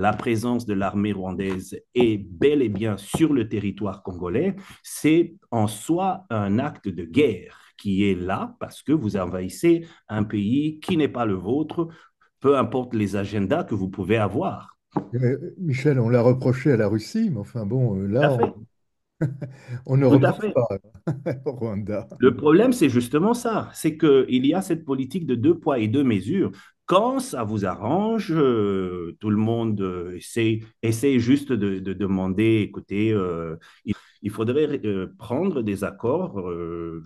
la présence de l'armée rwandaise est bel et bien sur le territoire congolais, c'est en soi un acte de guerre qui est là parce que vous envahissez un pays qui n'est pas le vôtre, peu importe les agendas que vous pouvez avoir. Michel, on l'a reproché à la Russie, mais enfin bon, Tout à là, fait. on ne Tout à reproche fait. pas au Rwanda. Le problème, c'est justement ça, c'est qu'il y a cette politique de deux poids et deux mesures. Quand ça vous arrange, tout le monde essaie juste de demander, écoutez, il faudrait prendre des accords,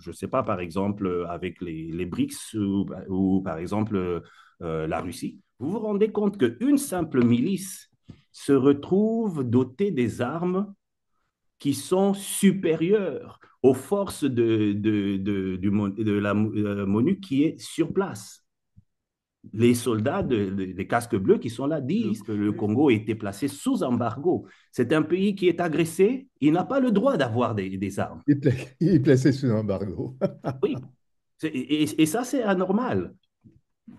je ne sais pas, par exemple, avec les BRICS ou par exemple la Russie. Vous vous rendez compte qu'une simple milice se retrouve dotée des armes qui sont supérieures aux forces de la MONUC qui est sur place. Les soldats des casques bleus qui sont là disent que le Congo a été placé sous embargo. C'est un pays qui est agressé, il n'a pas le droit d'avoir des armes. Il est placé sous embargo. Oui, et ça c'est anormal.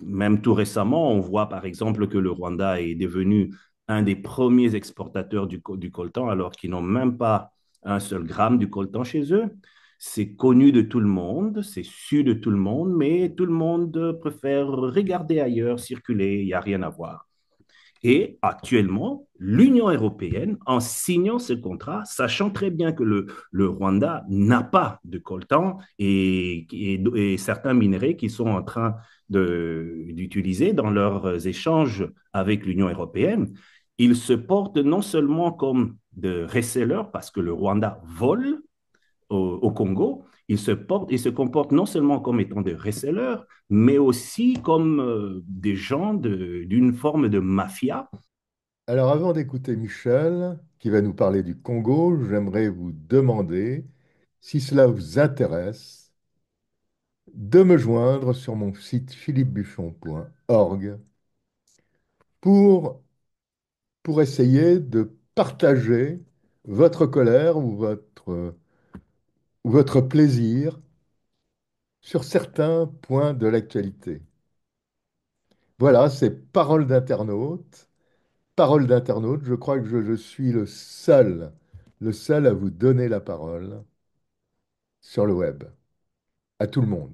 Même tout récemment, on voit par exemple que le Rwanda est devenu un des premiers exportateurs du coltan alors qu'ils n'ont même pas un seul gramme du coltan chez eux. C'est connu de tout le monde, c'est su de tout le monde, mais tout le monde préfère regarder ailleurs, circuler, il n'y a rien à voir. Et actuellement, l'Union européenne, en signant ce contrat, sachant très bien que le Rwanda n'a pas de coltan et certains minerais qui sont en train d'utiliser dans leurs échanges avec l'Union européenne, ils se portent non seulement comme de resellers parce que le Rwanda vole au Congo, ils se comportent non seulement comme étant des resellers, mais aussi comme des gens d'une forme de mafia. Alors avant d'écouter Michel, qui va nous parler du Congo, j'aimerais vous demander, si cela vous intéresse, de me joindre sur mon site philippebuffon.org pour, pour essayer de partager votre colère ou votre plaisir sur certains points de l'actualité. Voilà, c'est Parole d'internaute. Parole d'internaute, je crois que je suis le seul à vous donner la parole sur le web, à tout le monde.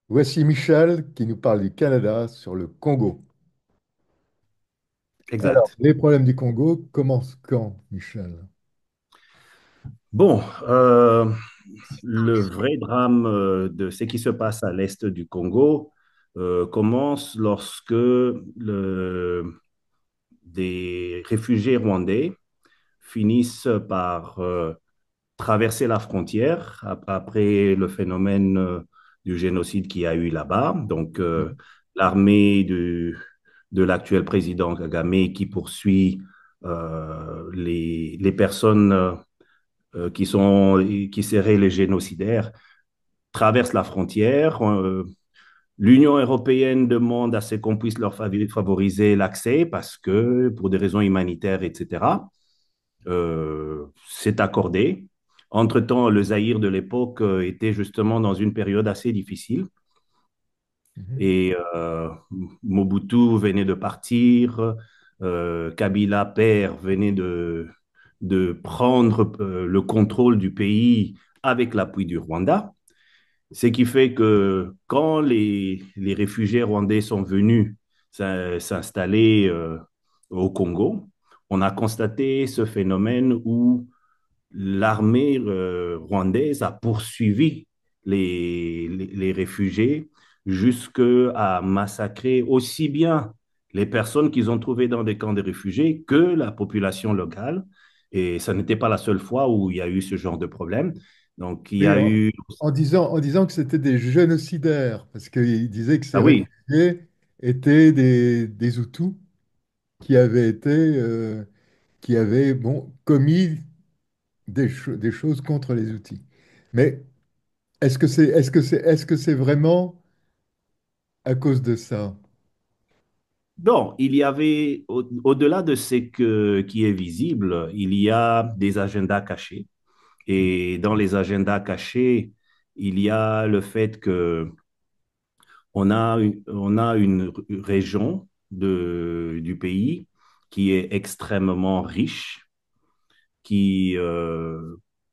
Voici Michel qui nous parle du Canada sur le Congo. Alors, Exact. les problèmes du Congo commencent quand, Michel? Bon, le vrai drame de ce qui se passe à l'est du Congo commence lorsque des réfugiés rwandais finissent par traverser la frontière après le phénomène du génocide qui a eu là-bas. Donc, l'armée de l'actuel président Kagame qui poursuit les personnes qui seraient les génocidaires traversent la frontière. L'Union européenne demande à ce qu'on puisse leur favoriser l'accès parce que pour des raisons humanitaires, etc. C'est accordé. Entre-temps, le Zaïre de l'époque était justement dans une période assez difficile Mhm. et Mobutu venait de partir, Kabila père venait de prendre le contrôle du pays avec l'appui du Rwanda. Ce qui fait que quand les réfugiés rwandais sont venus s'installer au Congo, on a constaté ce phénomène où l'armée rwandaise a poursuivi les réfugiés jusqu'à massacrer aussi bien les personnes qu'ils ont trouvées dans des camps de réfugiés que la population locale. Et ça n'était pas la seule fois où il y a eu ce genre de problème. Donc, il y Oui, a eu... en disant que c'était des génocidaires, parce qu'il disait que ces Ah oui, réfugiés étaient des Hutus qui avaient qui avaient, bon, commis des choses contre les outils. Mais est-ce que c'est vraiment à cause de ça? bon, il y avait, au-delà de qui est visible, il y a des agendas cachés. Et dans les agendas cachés, il y a le fait que on a une région du pays qui est extrêmement riche, qui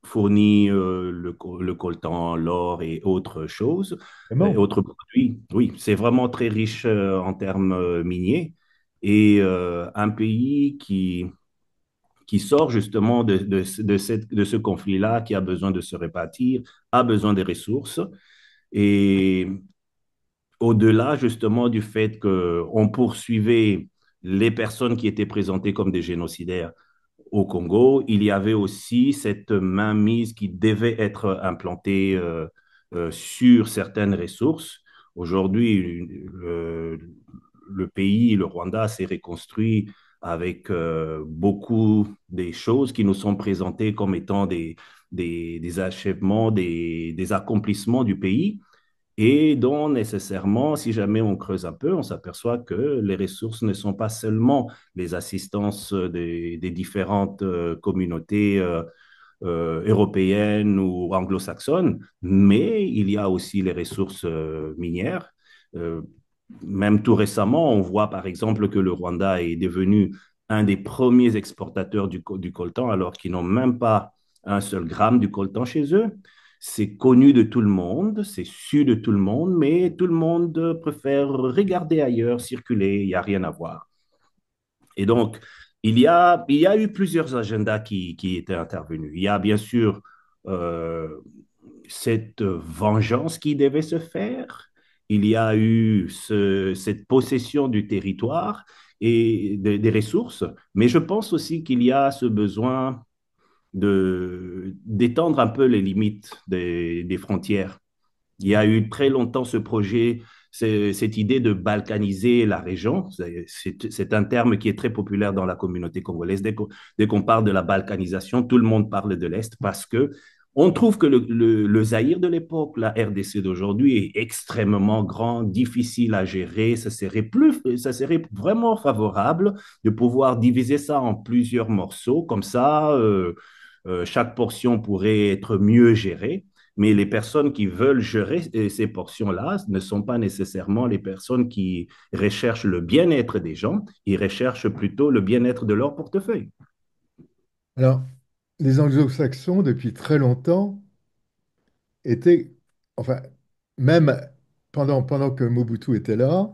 fournit le coltan, l'or et autres choses, et Vraiment. autres produits. Oui, c'est vraiment très riche en termes miniers et un pays qui sort justement de ce conflit-là, qui a besoin de se répartir, a besoin des ressources. Et au-delà justement du fait qu'on poursuivait les personnes qui étaient présentées comme des génocidaires au Congo, il y avait aussi cette mainmise qui devait être implantée sur certaines ressources. Aujourd'hui, le pays, le Rwanda, s'est reconstruit avec beaucoup des choses qui nous sont présentées comme étant des achèvements, des accomplissements du pays. Et donc, nécessairement, si jamais on creuse un peu, on s'aperçoit que les ressources ne sont pas seulement les assistances des différentes communautés européennes ou anglo-saxonnes, mais il y a aussi les ressources minières. Euh, Même tout récemment, on voit par exemple que le Rwanda est devenu un des premiers exportateurs du coltan, alors qu'ils n'ont même pas un seul gramme du coltan chez eux. C'est connu de tout le monde, c'est su de tout le monde, mais tout le monde préfère regarder ailleurs, circuler, il n'y a rien à voir. Et donc, il y a eu plusieurs agendas qui étaient intervenus. Il y a bien sûr euh, cette vengeance qui devait se faire. Il y a eu cette possession du territoire et des ressources. Mais je pense aussi qu'il y a ce besoin d'étendre un peu les limites des frontières. Il y a eu très longtemps ce projet, cette idée de balkaniser la région. C'est un terme qui est très populaire dans la communauté congolaise. Dès qu'on parle de la balkanisation, tout le monde parle de l'Est parce que on trouve que le Zaïre de l'époque, la RDC d'aujourd'hui, est extrêmement grand, difficile à gérer. Ça serait vraiment favorable de pouvoir diviser ça en plusieurs morceaux. Comme ça, chaque portion pourrait être mieux gérée. Mais les personnes qui veulent gérer ces portions-là ne sont pas nécessairement les personnes qui recherchent le bien-être des gens, ils recherchent plutôt le bien-être de leur portefeuille. Alors, les anglo-saxons, depuis très longtemps, étaient, enfin, même pendant que Mobutu était là,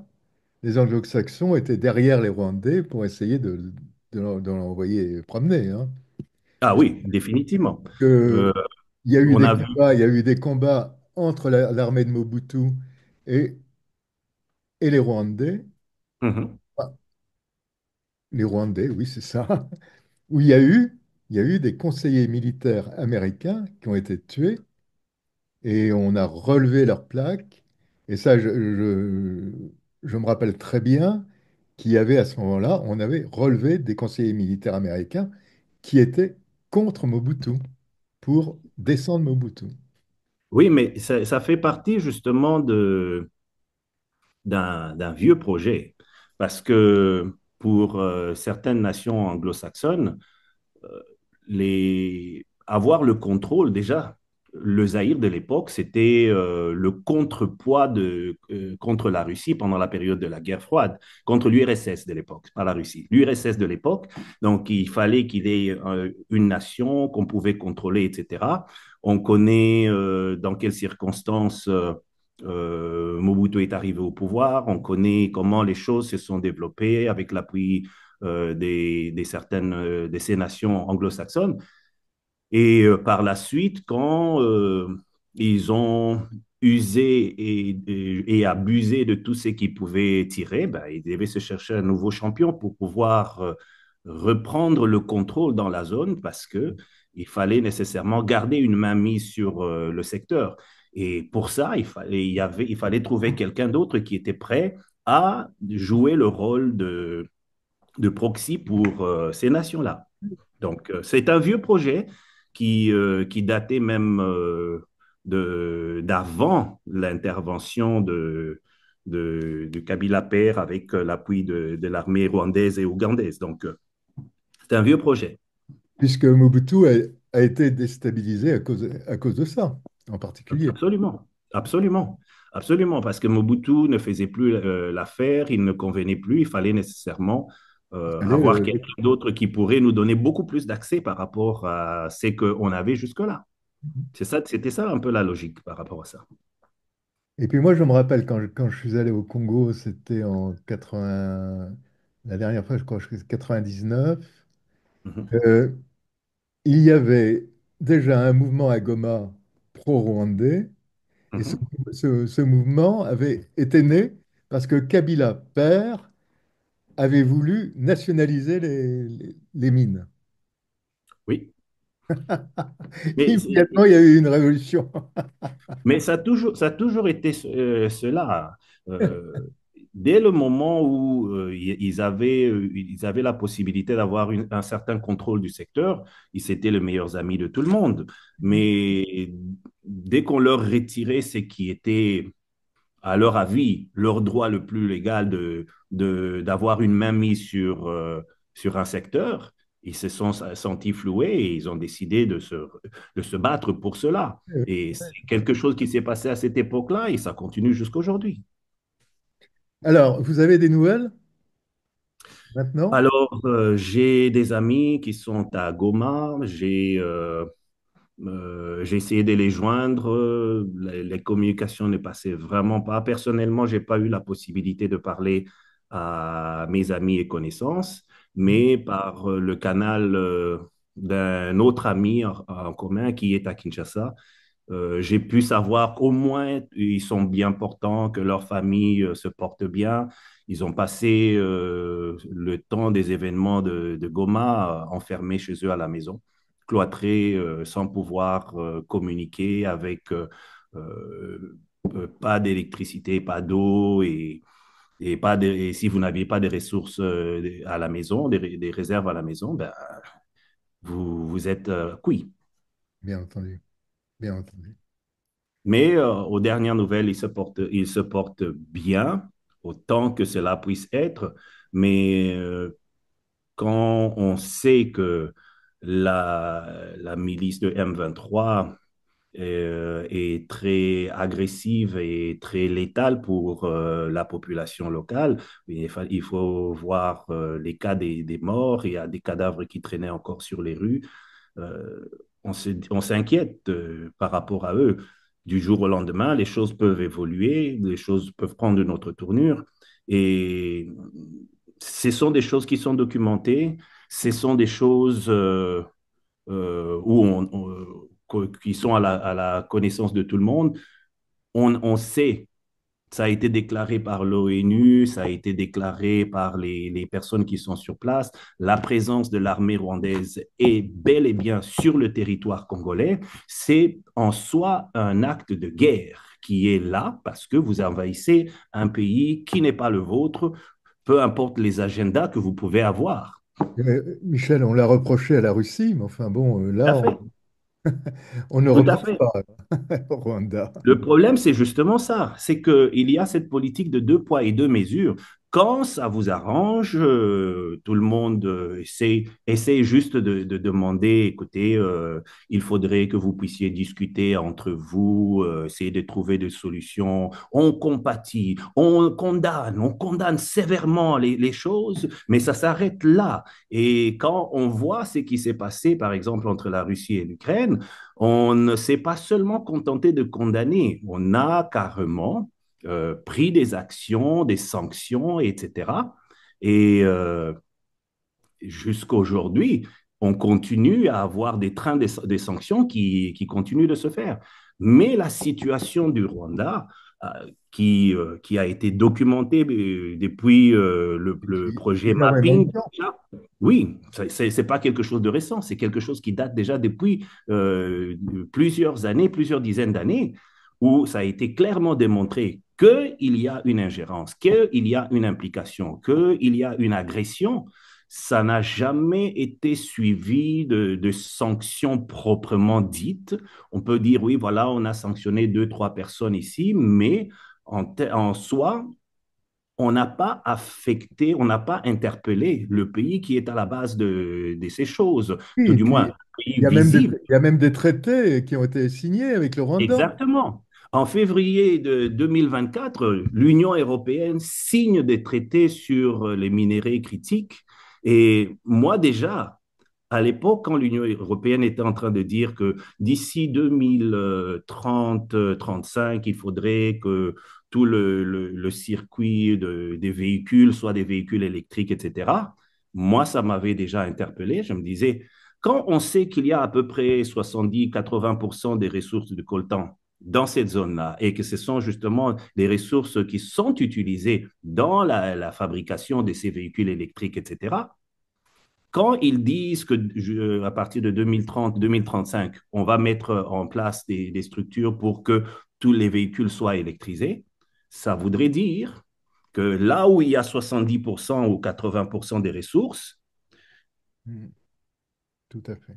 les anglo-saxons étaient derrière les Rwandais pour essayer de l'envoyer promener, hein. Ah oui, définitivement. Que Euh, il y a eu on des a vu. combats, il y a eu des combats entre l'armée de Mobutu et, et les Rwandais. Mhm. Ah, les Rwandais, oui, c'est ça. Où il y a eu des conseillers militaires américains qui ont été tués et on a relevé leurs plaques. Et ça, je me rappelle très bien qu'il y avait à ce moment-là, on avait relevé des conseillers militaires américains qui étaient contre Mobutu pour descendre Mobutu. Oui, mais ça fait partie justement d'un vieux projet. Parce que pour certaines nations anglo-saxonnes, avoir le contrôle, déjà, le Zaïre de l'époque, c'était le contrepoids contre la Russie pendant la période de la guerre froide, contre l'URSS de l'époque, pas la Russie, l'URSS de l'époque. Donc, il fallait qu'il y ait une nation qu'on pouvait contrôler, etc. On connaît dans quelles circonstances Mobutu est arrivé au pouvoir, on connaît comment les choses se sont développées avec l'appui de ces nations anglo-saxonnes. Et par la suite, quand ils ont usé et abusé de tout ce qu'ils pouvaient tirer, ben, ils devaient se chercher un nouveau champion pour pouvoir reprendre le contrôle dans la zone parce que il fallait nécessairement garder une main mise sur le secteur. Et pour ça, il fallait trouver quelqu'un d'autre qui était prêt à jouer le rôle de proxy pour ces nations-là. Donc, c'est un vieux projet qui datait même d'avant l'intervention de Kabila Père avec l'appui de l'armée rwandaise et ougandaise. Donc, c'est un vieux projet. Puisque Mobutu a été déstabilisé à cause de ça, en particulier. Absolument. Absolument, absolument, parce que Mobutu ne faisait plus l'affaire, il ne convenait plus, il fallait nécessairement Il fallait avoir quelqu'un d'autre qui pourrait nous donner beaucoup plus d'accès par rapport à ce qu'on avait jusque-là. C'était ça un peu la logique par rapport à ça. Et puis moi, je me rappelle quand je suis allé au Congo, c'était en 80, la dernière fois, je crois que c'était 99. Mhm, euh, il y avait déjà un mouvement à Goma pro-rwandais, et mhm. ce mouvement avait été né parce que Kabila, père, avait voulu nationaliser les mines. Oui, mais, Immédiatement, il y a eu une révolution. mais ça a toujours été cela. Euh, Dès le moment où ils avaient la possibilité d'avoir un certain contrôle du secteur, ils étaient les meilleurs amis de tout le monde. Mais dès qu'on leur retirait ce qui était à leur avis, leur droit le plus légal d'avoir une main mise sur un secteur, ils se sont sentis floués et ils ont décidé de se battre pour cela. Et c'est quelque chose qui s'est passé à cette époque-là et ça continue jusqu'à aujourd'hui. Alors, vous avez des nouvelles maintenant? Alors, j'ai des amis qui sont à Goma, j'ai essayé de les joindre, les communications ne passaient vraiment pas. Personnellement, j'ai pas eu la possibilité de parler à mes amis et connaissances, mais par le canal d'un autre ami en commun qui est à Kinshasa, j'ai pu savoir qu'au moins ils sont bien portants, que leur famille se porte bien. Ils ont passé le temps des événements de Goma enfermés chez eux à la maison, cloîtrés, sans pouvoir communiquer avec euh, pas d'électricité, pas d'eau et si vous n'aviez pas de ressources à la maison, des réserves à la maison, ben, vous êtes cuit. Bien entendu, bien entendu. Mais aux dernières nouvelles, il se porte bien, autant que cela puisse être. Mais quand on sait que la milice de M23 est très agressive et très létale pour la population locale, il faut voir les cas des morts. Il y a des cadavres qui traînaient encore sur les rues. euh, on s'inquiète par rapport à eux. Du jour au lendemain, les choses peuvent évoluer, les choses peuvent prendre une autre tournure. Et ce sont des choses qui sont documentées, ce sont des choses qui sont à la connaissance de tout le monde. On sait ça a été déclaré par l'ONU, ça a été déclaré par les personnes qui sont sur place. La présence de l'armée rwandaise est bel et bien sur le territoire congolais. C'est en soi un acte de guerre qui est là parce que vous envahissez un pays qui n'est pas le vôtre, peu importe les agendas que vous pouvez avoir. Michel, on l'a reproché à la Russie, mais enfin bon, Tout là, à fait. on ne Tout à reproche fait. pas au Rwanda. Le problème, c'est justement ça, c'est qu'il y a cette politique de deux poids et deux mesures. Quand ça vous arrange, tout le monde essaie juste de demander, écoutez, il faudrait que vous puissiez discuter entre vous, essayer de trouver des solutions. On compatit, on condamne sévèrement les choses, mais ça s'arrête là. Et quand on voit ce qui s'est passé, par exemple, entre la Russie et l'Ukraine, on ne s'est pas seulement contenté de condamner, on a carrément pris des actions, des sanctions, etc. Et jusqu'à aujourd'hui, on continue à avoir des trains des sanctions qui continuent de se faire. Mais la situation du Rwanda, euh, qui a été documentée depuis le projet Plusieurs années Mapping, maintenant. déjà, oui, c'est pas quelque chose de récent, c'est quelque chose qui date déjà depuis plusieurs années, plusieurs dizaines d'années, où ça a été clairement démontré qu'il y a une ingérence, qu'il y a une implication, qu'il y a une agression. Ça n'a jamais été suivi de sanctions proprement dites. On peut dire, oui, voilà, on a sanctionné deux, trois personnes ici, mais en soi, on n'a pas affecté, on n'a pas interpellé le pays qui est à la base de ces choses, Oui, tout et du moins puis un pays visible. il y a même des traités qui ont été signés avec le Rwanda. Exactement. En février de 2024, l'Union européenne signe des traités sur les minéraux critiques. Et moi déjà, à l'époque, quand l'Union européenne était en train de dire que d'ici 2030-35, il faudrait que tout le circuit des véhicules soit des véhicules électriques, etc., moi, ça m'avait déjà interpellé. Je me disais, quand on sait qu'il y a à peu près 70-80% des ressources de coltan dans cette zone-là et que ce sont justement des ressources qui sont utilisées dans la fabrication de ces véhicules électriques, etc., quand ils disent que à partir de 2030, 2035, on va mettre en place des structures pour que tous les véhicules soient électrisés, ça voudrait dire que là où il y a 70% ou 80% des ressources, Mm. Tout à fait.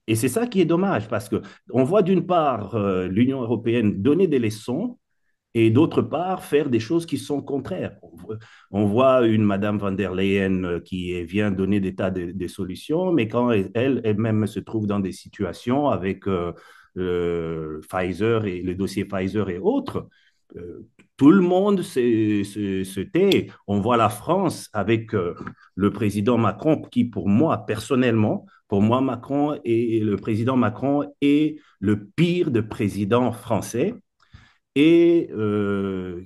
et c'est ça qui est dommage parce que on voit d'une part l'Union européenne donner des leçons et d'autre part faire des choses qui sont contraires. On voit une Madame van der Leyen qui vient donner des tas de solutions, mais quand elle-même se trouve dans des situations avec Pfizer et le dossier Pfizer et autres, euh, tout le monde se tait. On voit la France avec le président Macron, qui pour moi, personnellement, pour moi, Macron et le président Macron est le pire de président français et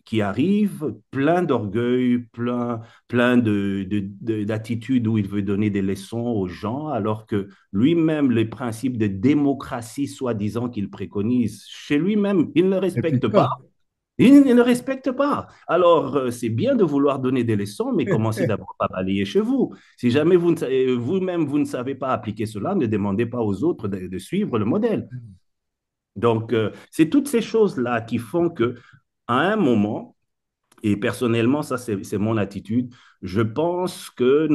qui arrive plein d'orgueil, d'attitudes où il veut donner des leçons aux gens, alors que lui-même, les principes de démocratie, soi-disant qu'il préconise, chez lui-même, il ne le respecte N'applique pas. pas. Il ne le respecte pas. Alors, c'est bien de vouloir donner des leçons, mais commencez d'abord par balayer chez vous. Si jamais vous-même, vous ne savez pas appliquer cela, ne demandez pas aux autres de suivre le modèle. Donc, c'est toutes ces choses-là qui font que, à un moment, et personnellement, ça c'est mon attitude, je pense que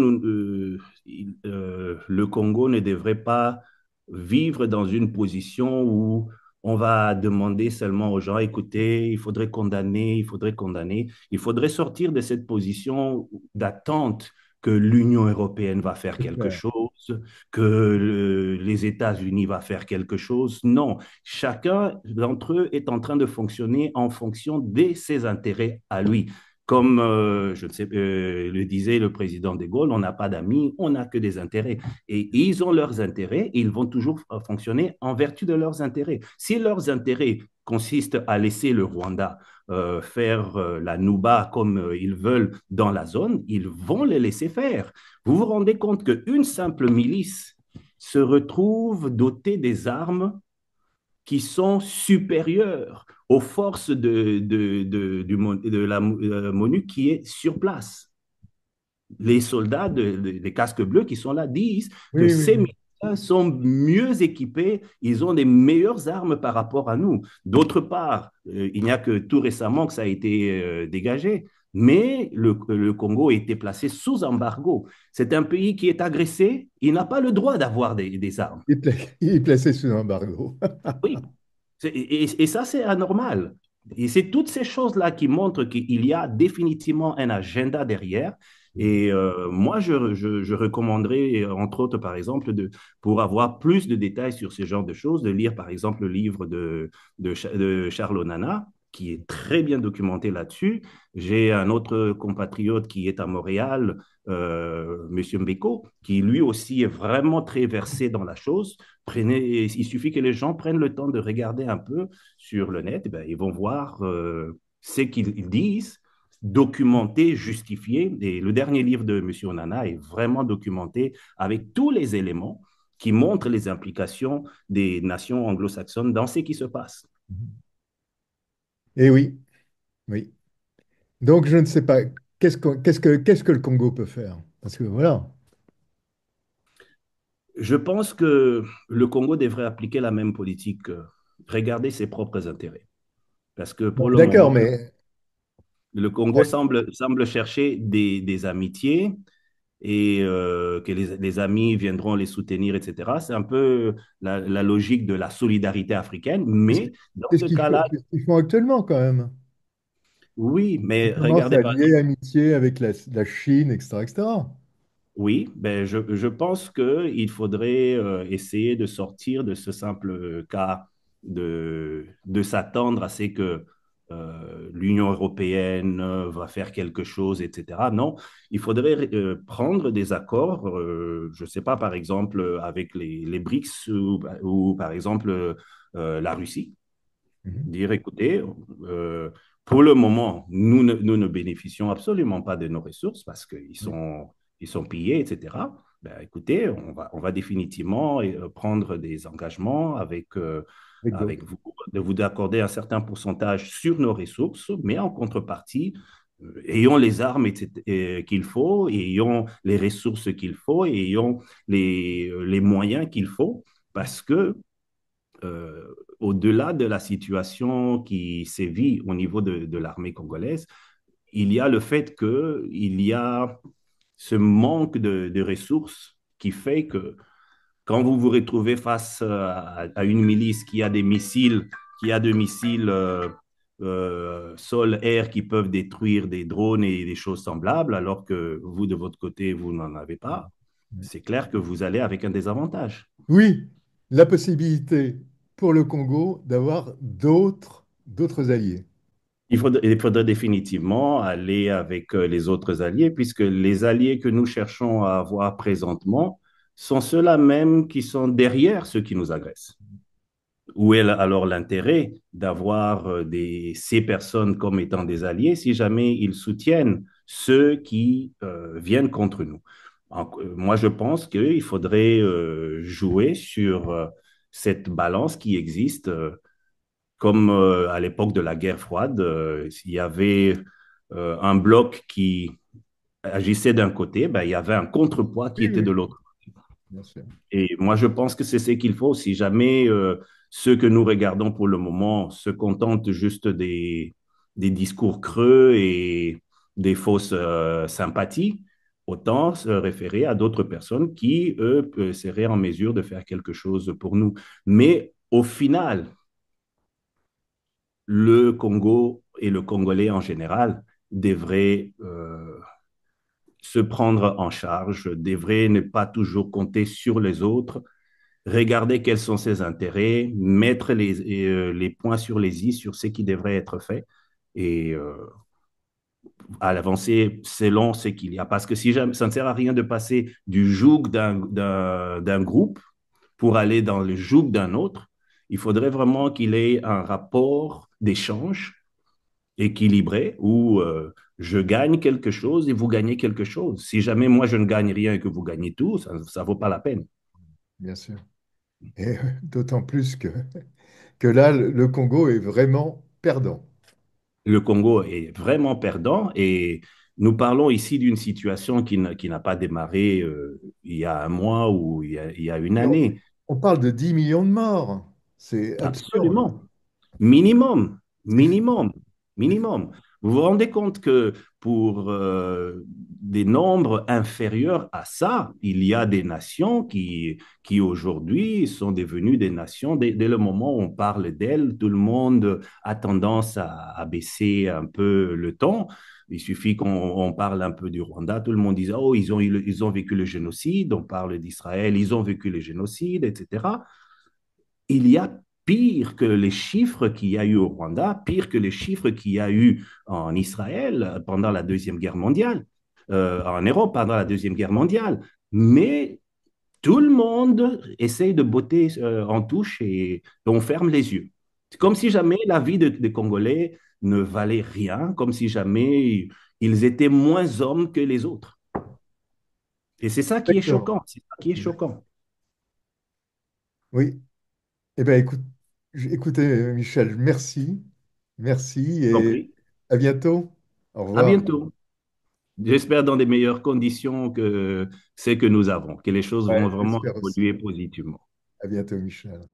le Congo ne devrait pas vivre dans une position où on va demander seulement aux gens, écoutez, il faudrait condamner, il faudrait condamner. Il faudrait sortir de cette position d'attente que l'Union européenne va faire C'est quelque clair. chose, que les États-Unis va faire quelque chose. Non, chacun d'entre eux est en train de fonctionner en fonction de ses intérêts à lui. Comme je ne sais, le disait le président de Gaulle, on n'a pas d'amis, on n'a que des intérêts. Et ils ont leurs intérêts, et ils vont toujours fonctionner en vertu de leurs intérêts. Si leurs intérêts consistent à laisser le Rwanda faire la Nouba comme ils veulent dans la zone, ils vont les laisser faire. Vous vous rendez compte qu'une simple milice se retrouve dotée des armes qui sont supérieures aux forces de la MONUC qui est sur place. Les soldats des casques bleus qui sont là disent que Oui, oui, ces oui. militaires sont mieux équipés, ils ont des meilleures armes par rapport à nous. D'autre part, il n'y a que tout récemment que ça a été dégagé, mais le Congo a été placé sous embargo. C'est un pays qui est agressé, il n'a pas le droit d'avoir des armes. Il est placé sous embargo. Oui, et ça, c'est anormal. Et c'est toutes ces choses-là qui montrent qu'il y a définitivement un agenda derrière. Et moi, je recommanderais, entre autres, par exemple, pour avoir plus de détails sur ce genre de choses, de lire, par exemple, le livre de Charles Onana, qui est très bien documenté là-dessus. J'ai un autre compatriote qui est à Montréal, Monsieur Mbeko, qui lui aussi est vraiment très versé dans la chose. Il suffit que les gens prennent le temps de regarder un peu sur le net, ben, ils vont voir ce qu'ils disent, documenté, justifié. Et le dernier livre de M. Onana est vraiment documenté avec tous les éléments qui montrent les implications des nations anglo-saxonnes dans ce qui se passe. Et oui, oui. Donc, je ne sais pas, qu'est-ce que le Congo peut faire? Parce que voilà. Je pense que le Congo devrait appliquer la même politique, regarder ses propres intérêts. Parce que Bon, pour le d'accord, moment, mais le Congo semble chercher des amitiés et que les amis viendront les soutenir, etc. C'est un peu la logique de la solidarité africaine, c'est ce mais dans c'est ce ce qu'ils font, cas-là, c'est ce qu'ils font actuellement quand même. oui, Ils mais commencent regardez, à par lier exemple, amitié avec la Chine, etc., etc. oui, ben je pense qu'il faudrait essayer de sortir de ce simple cas de s'attendre à ce que l'Union européenne va faire quelque chose, etc. Non, il faudrait prendre des accords, je ne sais pas, par exemple, avec les BRICS ou par exemple la Russie, Mhm. dire, écoutez, euh, pour le moment, nous ne bénéficions absolument pas de nos ressources parce Oui. ils sont pillés, etc. Ben, écoutez, on va définitivement prendre des engagements Avec avec d'autres. vous, de vous accorder un certain pourcentage sur nos ressources, mais en contrepartie, ayons les armes qu'il faut, ayons les ressources qu'il faut, ayons les moyens qu'il faut, parce que au-delà de la situation qui sévit au niveau de l'armée congolaise, il y a le fait qu'il y a ce manque de ressources qui fait que quand vous vous retrouvez face à une milice qui a des missiles, qui a des missiles sol-air qui peuvent détruire des drones et des choses semblables, alors que vous, de votre côté, vous n'en avez pas, c'est clair que vous allez avec un désavantage. Oui, la possibilité pour le Congo d'avoir d'autres alliés. Il faudrait définitivement aller avec les autres alliés, puisque les alliés que nous cherchons à avoir présentement sont ceux-là même qui sont derrière ceux qui nous agressent. Où est alors l'intérêt d'avoir ces personnes comme étant des alliés si jamais ils soutiennent ceux qui viennent contre nous? Moi, je pense qu'il faudrait jouer sur cette balance qui existe comme à l'époque de la guerre froide, s'il y avait un bloc qui agissait d'un côté, ben, il y avait un contrepoids qui Oui, était de oui, l'autre. bien sûr. Et moi, je pense que c'est ce qu'il faut. Si jamais ceux que nous regardons pour le moment se contentent juste des discours creux et des fausses sympathies, autant se référer à d'autres personnes qui, eux, seraient en mesure de faire quelque chose pour nous. Mais au final, le Congo et le Congolais en général devraient se prendre en charge, devraient ne pas toujours compter sur les autres, regarder quels sont ses intérêts, mettre les points sur les i sur ce qui devrait être fait et à l'avancer selon ce qu'il y a. Parce que si jamais, ça ne sert à rien de passer du joug d'un groupe pour aller dans le joug d'un autre. Il faudrait vraiment qu'il ait un rapport d'échange équilibré où je gagne quelque chose et vous gagnez quelque chose. Si jamais moi je ne gagne rien et que vous gagnez tout, ça ne vaut pas la peine. Bien sûr. Et d'autant plus que là, le Congo est vraiment perdant. Le Congo est vraiment perdant et nous parlons ici d'une situation qui n'a pas démarré il y a un mois ou il y a une Et année. on parle de 10 millions de morts. C'est absurde. Absolument. Minimum, C'est fou. minimum, C'est fou. minimum. Vous vous rendez compte que pour des nombres inférieurs à ça, il y a des nations qui aujourd'hui sont devenues des nations. Dès le moment où on parle d'elles, tout le monde a tendance à baisser un peu le ton. Il suffit qu'on parle un peu du Rwanda, tout le monde dit, oh, ils ont vécu le génocide, on parle d'Israël, ils ont vécu le génocide, etc. Il y a pire que les chiffres qu'il y a eu au Rwanda, pire que les chiffres qu'il y a eu en Israël pendant la Deuxième Guerre mondiale, en Europe pendant la Deuxième Guerre mondiale. Mais tout le monde essaye de botter en touche et on ferme les yeux. C'est comme si jamais la vie des Congolais ne valait rien, comme si jamais ils étaient moins hommes que les autres. Et c'est ça qui est Exactement. choquant, c'est ça qui est choquant. Oui. Eh bien, écoutez, Michel, merci. Merci et Compris? à bientôt. Au À revoir. bientôt. J'espère dans des meilleures conditions que celles que nous avons, que les choses vont Ouais, vraiment j'espère aussi. évoluer positivement. À bientôt, Michel.